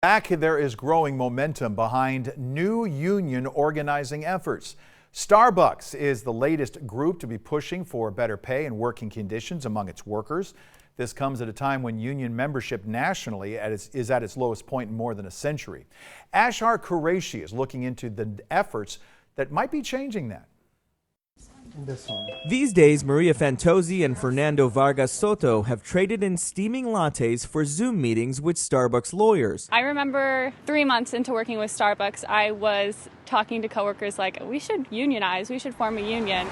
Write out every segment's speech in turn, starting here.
There is growing momentum behind new union organizing efforts. Starbucks is the latest group to be pushing for better pay and working conditions among its workers. This comes at a time when union membership nationally is at its lowest point in more than a century. Ashar Qureshi is looking into the efforts that might be changing that. These days, Maria Fantozzi and Fernando Vargas Soto have traded in steaming lattes for Zoom meetings with Starbucks lawyers. I remember 3 months into working with Starbucks, I was talking to coworkers like, we should unionize, we should form a union.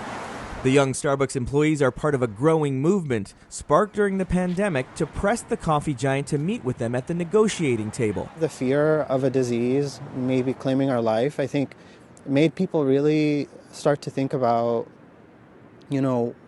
The young Starbucks employees are part of a growing movement, sparked during the pandemic, to press the coffee giant to meet with them at the negotiating table. The fear of a disease maybe claiming our life, I think, made people really start to think about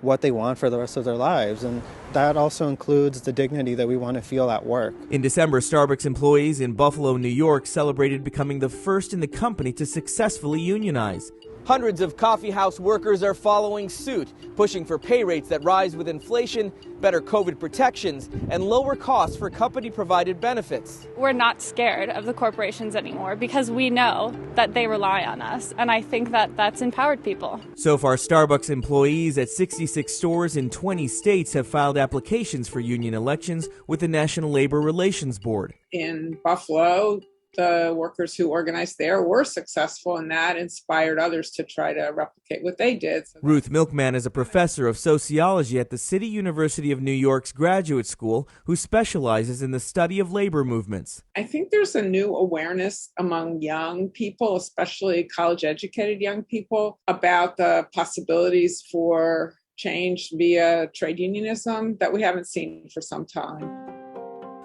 what they want for the rest of their lives. And that also includes the dignity that we want to feel at work. In December, Starbucks employees in Buffalo, New York celebrated becoming the first in the company to successfully unionize. Hundreds of coffeehouse workers are following suit, pushing for pay rates that rise with inflation, better COVID protections, and lower costs for company-provided benefits. We're not scared of the corporations anymore because we know that they rely on us, and I think that that's empowered people. So far, Starbucks employees at 66 stores in 20 states have filed applications for union elections with the National Labor Relations Board. In Buffalo, the workers who organized there were successful, and that inspired others to try to replicate what they did. Ruth Milkman is a professor of sociology at the City University of New York's Graduate School who specializes in the study of labor movements. I think there's a new awareness among young people, especially college-educated young people, about the possibilities for change via trade unionism that we haven't seen for some time.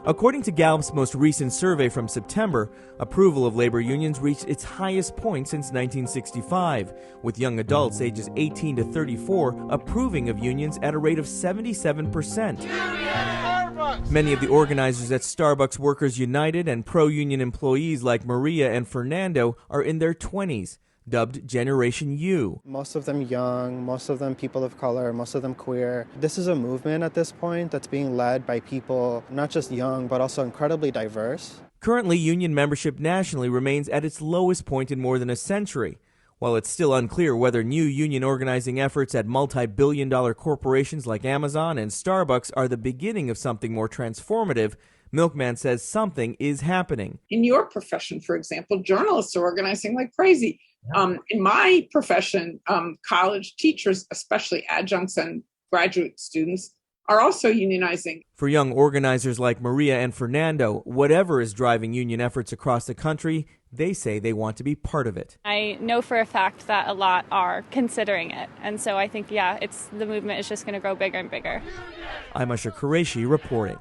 According to Gallup's most recent survey from September, approval of labor unions reached its highest point since 1965, with young adults ages 18 to 34 approving of unions at a rate of 77%. Many of the organizers at Starbucks Workers United and pro-union employees like Maria and Fernando are in their 20s. Dubbed Generation U. Most of them young, most of them people of color, most of them queer. This is a movement at this point that's being led by people not just young, but also incredibly diverse. Currently, union membership nationally remains at its lowest point in more than a century. While it's still unclear whether new union organizing efforts at multi-billion-dollar corporations like Amazon and Starbucks are the beginning of something more transformative, Milkman says something is happening. In your profession, for example, journalists are organizing like crazy. In my profession, college teachers, especially adjuncts and graduate students, are also unionizing. For young organizers like Maria and Fernando, whatever is driving union efforts across the country, they say they want to be part of it. I know for a fact that a lot are considering it, and so I think, the movement is just going to grow bigger and bigger. I'm Ashar Qureshi reporting.